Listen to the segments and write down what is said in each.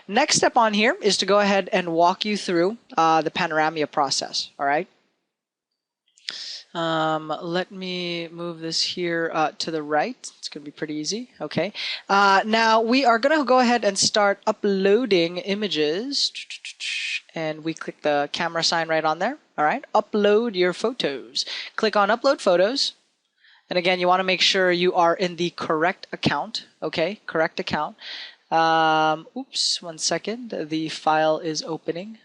next step on here is to go ahead and walk you through the Panoramio process. All right. Let me move this here to the right. It's going to be pretty easy. Okay. Now we are going to go ahead and start uploading images. And we click the camera sign right on there. All right. Upload your photos. Click on Upload Photos. And again, you want to make sure you are in the correct account. Okay. Correct account. Oops. 1 second. The file is opening.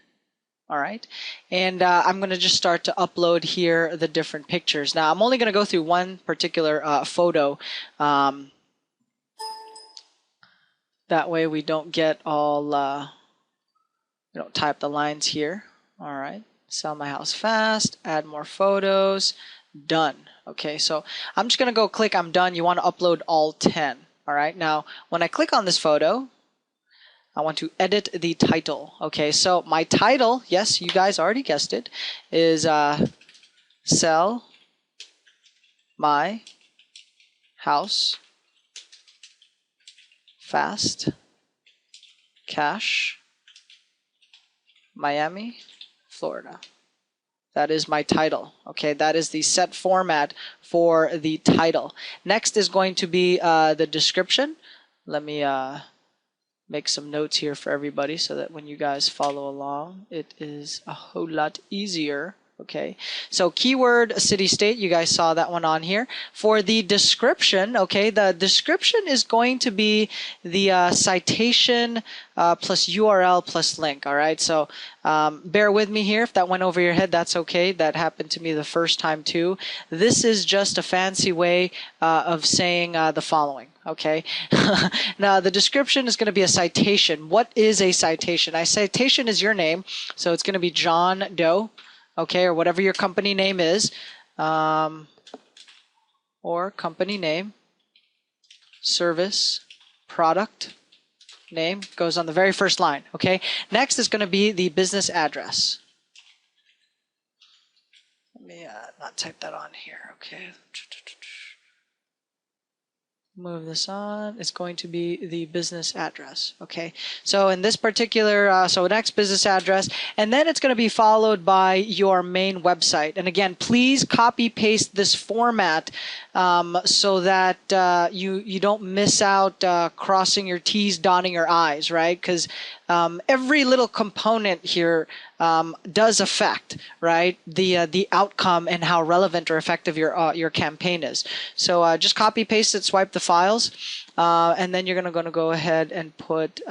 All right, and I'm going to just start to upload here the different pictures. Now, I'm only going to go through one particular photo. That way we don't get all, we don't type the lines here. All right, sell my house fast, add more photos, done. Okay, so I'm just going to go click I'm done. You want to upload all 10. All right, now when I click on this photo, I want to edit the title. Okay, so my title, yes, you guys already guessed it, is Sell My House Fast Cash Miami, Florida. That is my title. Okay, that is the set format for the title. Next is going to be the description. Let me make some notes here for everybody so that when you guys follow along, it is a whole lot easier. Okay, so keyword city state, you guys saw that one on here. For the description, okay, the description is going to be the citation plus URL plus link. All right, so bear with me here. If that went over your head, that's okay. That happened to me the first time too. This is just a fancy way of saying the following. Okay, now the description is going to be a citation. What is a citation? A citation is your name, so it's going to be John Doe. Okay, or whatever your company name is, or company name, service, product name goes on the very first line. Okay, next is going to be the business address. Let me not type that on here. Okay, move this on. It's going to be the business address. Okay, so in this particular, so next business address, and then it's going to be followed by your main website. And again, please copy paste this format so that you don't miss out crossing your T's, dotting your I's, right? Because every little component here does affect, right, the outcome and how relevant or effective your campaign is. So just copy paste it, swipe the files, and then you're going to go ahead and put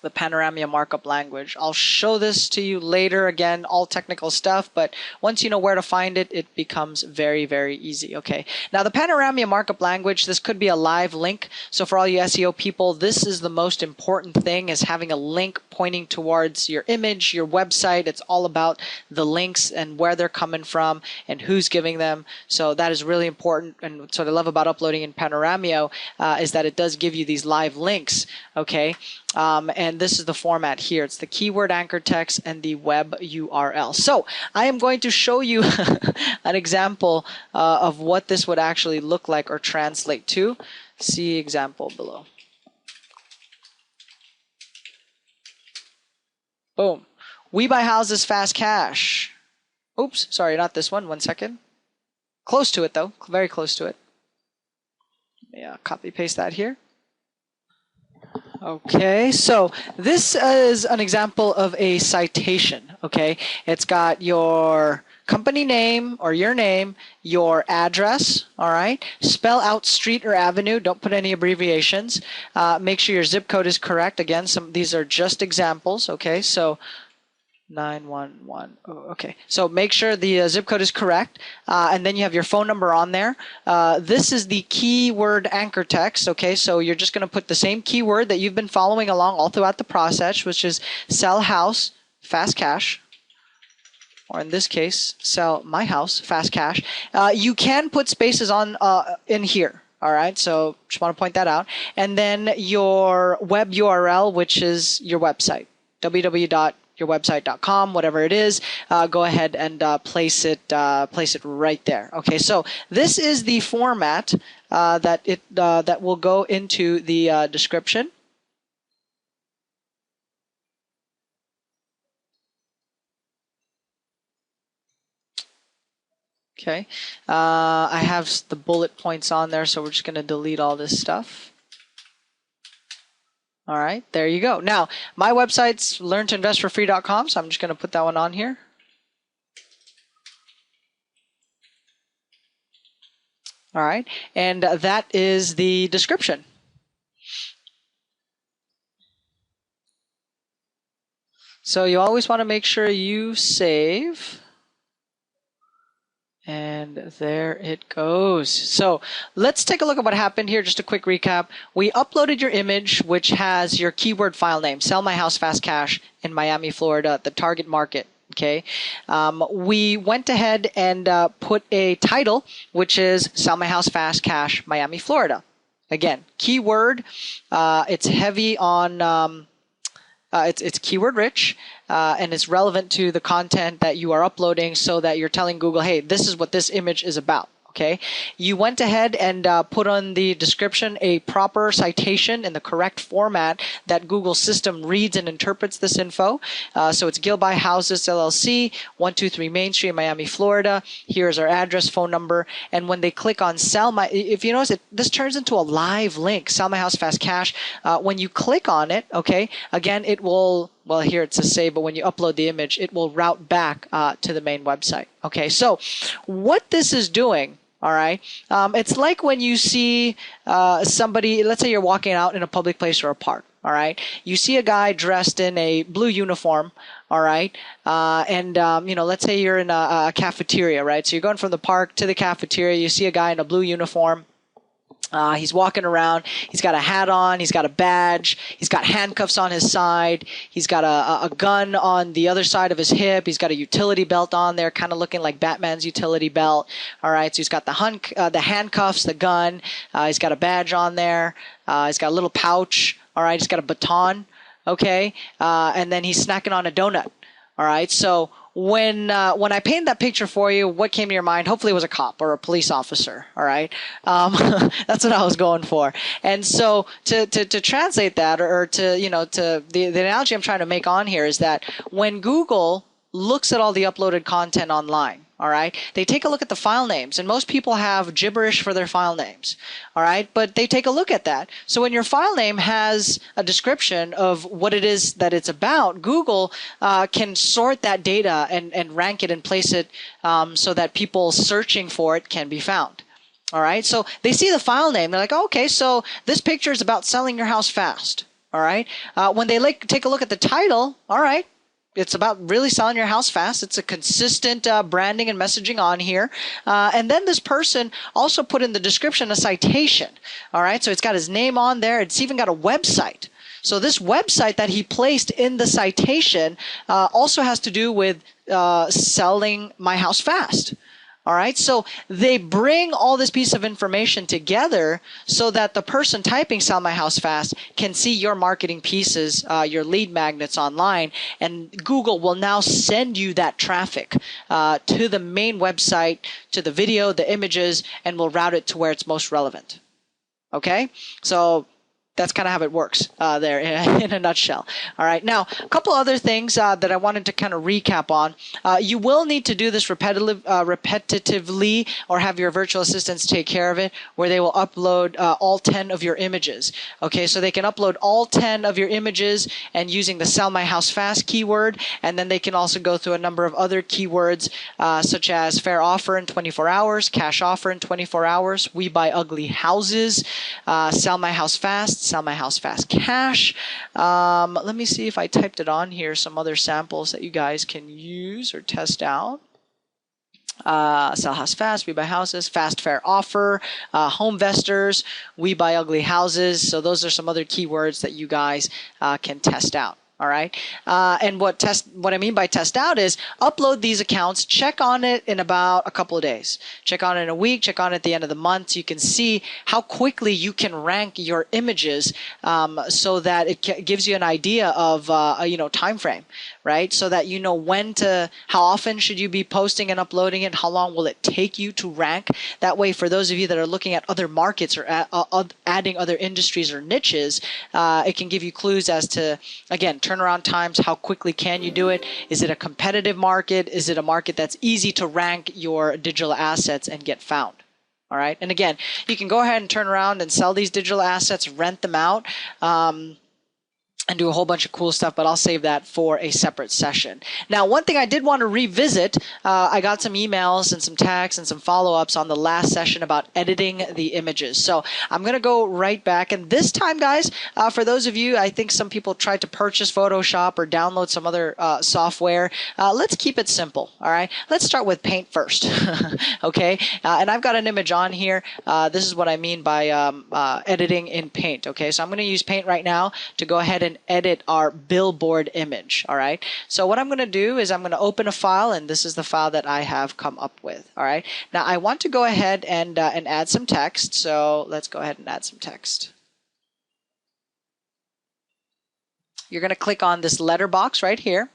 the Panaramio markup language. I'll show this to you later. Again, all technical stuff, but once you know where to find it, it becomes very, very easy. Okay. Now the Panaramio markup language, this could be a live link. So for all you SEO people, this is the most important thing, is having a link pointing towards your image, your website. It's all about the links and where they're coming from and who's giving them. So that is really important. And what I love about uploading in Panaramio is that it does give you these live links. Okay. And this is the format here. It's the keyword anchor text and the web URL. So I am going to show you an example of what this would actually look like or translate to. See example below. Boom. We buy houses fast cash. Oops, sorry, not this one. 1 second. Close to it though, very close to it. Yeah, copy paste that here. Okay, so this is an example of a citation. Okay, it's got your company name or your name, your address. All right, spell out street or avenue. Don't put any abbreviations. Make sure your zip code is correct. Again, these are just examples. Okay, so 911. Okay, so make sure the zip code is correct, and then you have your phone number on there. This is the keyword anchor text. Okay, so you're just going to put the same keyword that you've been following along all throughout the process, which is sell house fast cash, or in this case, sell my house fast cash. You can put spaces on in here. All right, so just want to point that out, and then your web URL, which is your website, www.yourwebsite.com, whatever it is, go ahead and place it right there. Okay, so this is the format that will go into the description. Okay, I have the bullet points on there, so we're just going to delete all this stuff. All right, there you go. Now, my website's learntoinvestforfree.com, so I'm just going to put that one on here. All right, and that is the description. So you always want to make sure you save. And there it goes. So let's take a look at what happened here. Just a quick recap. We uploaded your image, which has your keyword file name, Sell My House Fast Cash in Miami, Florida, the target market. Okay. We went ahead and put a title, which is Sell My House Fast Cash, Miami, Florida. Again, keyword. It's heavy on... it's keyword rich and it's relevant to the content that you are uploading, so that you're telling Google, hey, this is what this image is about. Okay, you went ahead and put on the description a proper citation in the correct format that Google's system reads and interprets this info. So it's Gilby Houses LLC, 123 Main Street, Miami, Florida. Here's our address, phone number, and when they click on Sell My, if you notice, this turns into a live link, Sell My House Fast Cash. When you click on it, okay, again, it will. Well, here it says save, but when you upload the image, it will route back to the main website. Okay, so what this is doing. All right. It's like when you see somebody, let's say you're walking out in a public place or a park. All right. You see a guy dressed in a blue uniform. All right. Let's say you're in a cafeteria, right? So you're going from the park to the cafeteria. You see a guy in a blue uniform. He's walking around. He's got a hat on. He's got a badge. He's got handcuffs on his side. He's got a gun on the other side of his hip. He's got a utility belt on there, kind of looking like Batman's utility belt. All right. So he's got the handcuffs, the gun. He's got a badge on there. He's got a little pouch. All right. He's got a baton. Okay. And then he's snacking on a donut. All right. So when I painted that picture for you, what came to your mind? Hopefully it was a cop or a police officer. All right. That's what I was going for. And so to translate that, or to the analogy I'm trying to make on here is that when Google looks at all the uploaded content online, all right, they take a look at the file names, and most people have gibberish for their file names. All right. But they take a look at that. So when your file name has a description of what it is that it's about, Google can sort that data and rank it and place it so that people searching for it can be found. All right. So they see the file name. They're like, oh, okay, so this picture is about selling your house fast. All right. When they take a look at the title, all right, it's about really selling your house fast. It's a consistent branding and messaging on here. And then this person also put in the description a citation. All right. So it's got his name on there. It's even got a website. So this website that he placed in the citation also has to do with selling my house fast. All right. So they bring all this piece of information together so that the person typing Sell My House Fast can see your marketing pieces, your lead magnets online, and Google will now send you that traffic to the main website, to the video, the images, and will route it to where it's most relevant. Okay. So that's kind of how it works there in a nutshell. All right. Now, a couple other things that I wanted to kind of recap on. You will need to do this repetitively, or have your virtual assistants take care of it, where they will upload all 10 of your images. Okay. So they can upload all 10 of your images and using the Sell My House Fast keyword. And then they can also go through a number of other keywords such as fair offer in 24 hours, cash offer in 24 hours, we buy ugly houses, Sell My House Fast, Sell My House Fast Cash. Let me see if I typed it on here, some other samples that you guys can use or test out. Sell House Fast, we buy houses, fast fair offer, home investors, we buy ugly houses. So those are some other keywords that you guys can test out. All right. And what I mean by test out is upload these accounts, check on it in about a couple of days, check on it in a week, check on it at the end of the month. So you can see how quickly you can rank your images so that it gives you an idea of time frame, right? So that you know how often should you be posting and uploading it, how long will it take you to rank. That way, for those of you that are looking at other markets or adding other industries or niches, it can give you clues as to, again, turnaround times, how quickly can you do it? Is it a competitive market? Is it a market that's easy to rank your digital assets and get found? All right. And again, you can go ahead and turn around and sell these digital assets, rent them out. And do a whole bunch of cool stuff, but I'll save that for a separate session. Now, one thing I did want to revisit, I got some emails and some texts and some follow-ups on the last session about editing the images. So I'm going to go right back. And this time, guys, for those of you, I think some people tried to purchase Photoshop or download some other software. Let's keep it simple, all right? Let's start with Paint first, okay? And I've got an image on here. This is what I mean by editing in Paint, okay? So I'm going to use Paint right now to go ahead and edit our billboard image. All right. So what I'm going to do is I'm going to open a file, and this is the file that I have come up with. All right. Now I want to go ahead and add some text. So let's go ahead and add some text. You're going to click on this letter box right here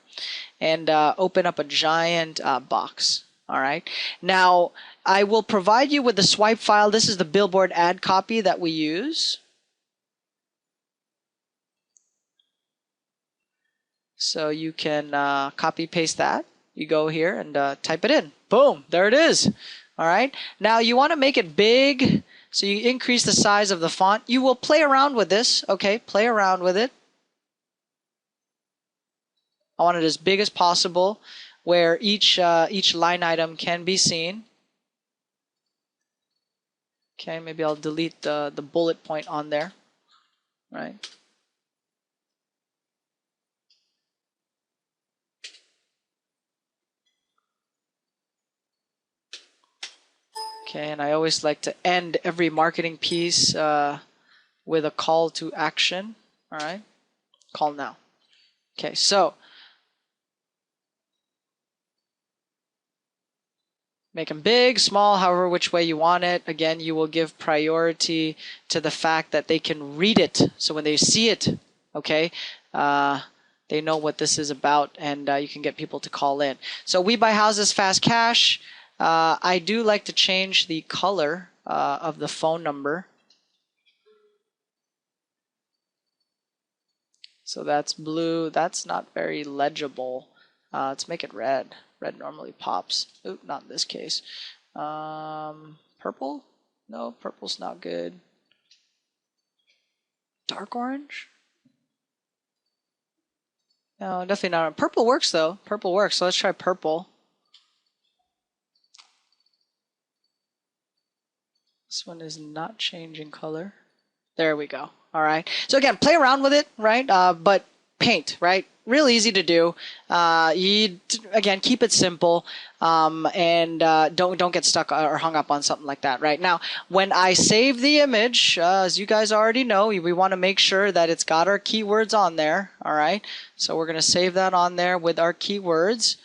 and open up a giant box. All right. Now I will provide you with the swipe file. This is the billboard ad copy that we use. So you can copy paste that. You go here and type it in. Boom, there it is. All right. Now you want to make it big, so you increase the size of the font. You will play around with this. Okay, play around with it. I want it as big as possible, where each line item can be seen. Okay, maybe I'll delete the bullet point on there. Right. Okay, and I always like to end every marketing piece with a call to action. All right, call now. Okay, so make them big, small, however which way you want it. Again, you will give priority to the fact that they can read it. So when they see it, okay, they know what this is about, and you can get people to call in. So we buy houses, fast cash. I do like to change the color of the phone number. So that's blue. That's not very legible. Let's make it red. Red normally pops. Oop, not in this case. Purple? No, purple's not good. Dark orange? No, definitely not. Purple works though. Purple works. So let's try purple. This one is not changing color. There we go. All right. So again, play around with it, right? But Paint, right? Real easy to do. Again, keep it simple, and don't get stuck or hung up on something like that. Right now, when I save the image, as you guys already know, we want to make sure that it's got our keywords on there. All right. So we're going to save that on there with our keywords.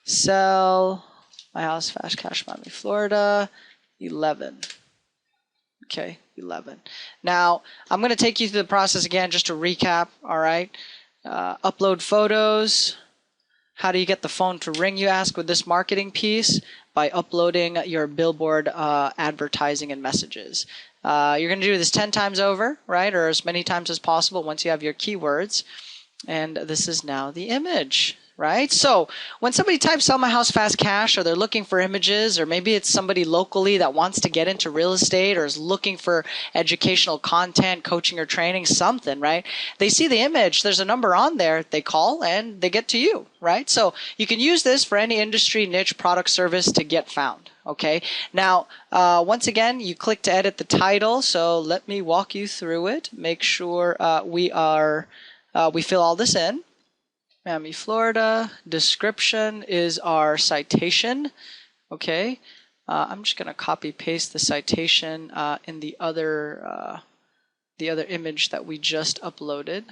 Sell my house, fast cash, Miami, Florida, 11. Okay, 11. Now, I'm going to take you through the process again just to recap, all right? Upload photos. How do you get the phone to ring, you ask, with this marketing piece? By uploading your billboard advertising and messages. You're going to do this 10 times over, right? Or as many times as possible once you have your keywords. And this is now the image. Right? So when somebody types sell my house fast cash, or they're looking for images, or maybe it's somebody locally that wants to get into real estate or is looking for educational content, coaching or training, something, right? They see the image, there's a number on there, they call and they get to you, right? So you can use this for any industry, niche, product, service to get found. Okay. Now, once again, you click to edit the title. So let me walk you through it. Make sure we fill all this in. Miami, Florida. Description is our citation. Okay. I'm just going to copy paste the citation in the other image that we just uploaded.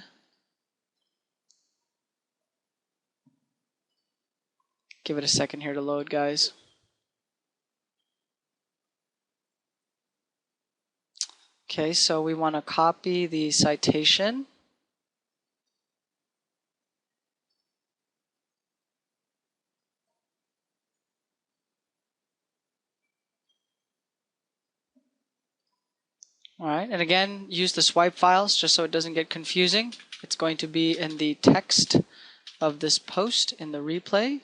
Give it a second here to load, guys. Okay, so we want to copy the citation. All right, and again, use the swipe files just so it doesn't get confusing. It's going to be in the text of this post in the replay.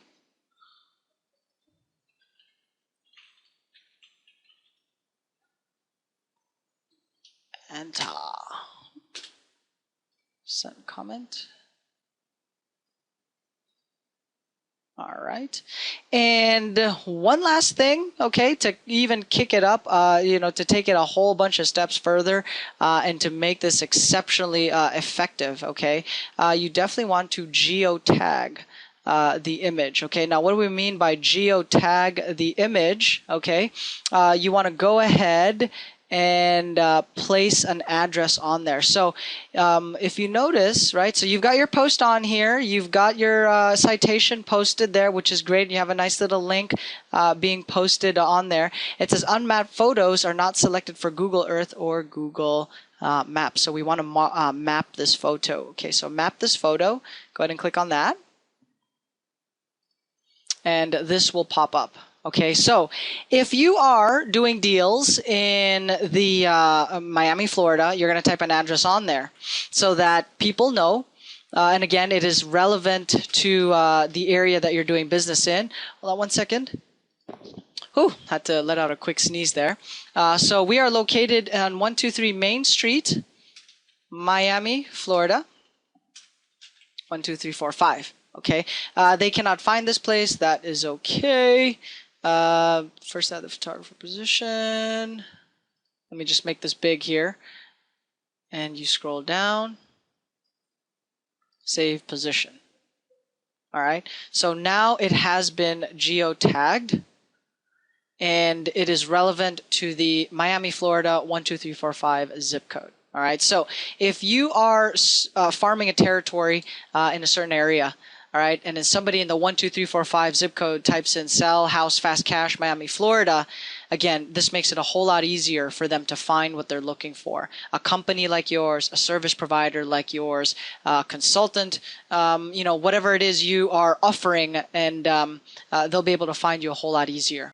Enter. Send comment. All right. And one last thing, okay, to even kick it up, to take it a whole bunch of steps further and to make this exceptionally effective, okay, you definitely want to geotag the image. Okay, now what do we mean by geotag the image? Okay, you want to go ahead and place an address on there. So if you notice, right, so you've got your post on here, you've got your citation posted there, which is great. You have a nice little link being posted on there. It says unmapped photos are not selected for Google Earth or Google Maps. So we want to map this photo. Okay, so map this photo. Go ahead and click on that. And this will pop up. Okay, so if you are doing deals in the Miami, Florida, you're going to type an address on there so that people know. And again, it is relevant to the area that you're doing business in. Hold on one second. Ooh, had to let out a quick sneeze there. So we are located on 123 Main Street, Miami, Florida. 12345. Okay, they cannot find this place. That is okay. First add the photographer position. Let me just make this big here. And you scroll down. Save position. All right. So now it has been geotagged. And it is relevant to the Miami, Florida 12345 zip code. All right. So if you are farming a territory in a certain area, all right, and then somebody in the 12345 zip code types in sell house fast cash Miami, Florida, again, this makes it a whole lot easier for them to find what they're looking for. A company like yours, a service provider like yours, a consultant, whatever it is you are offering, and they'll be able to find you a whole lot easier.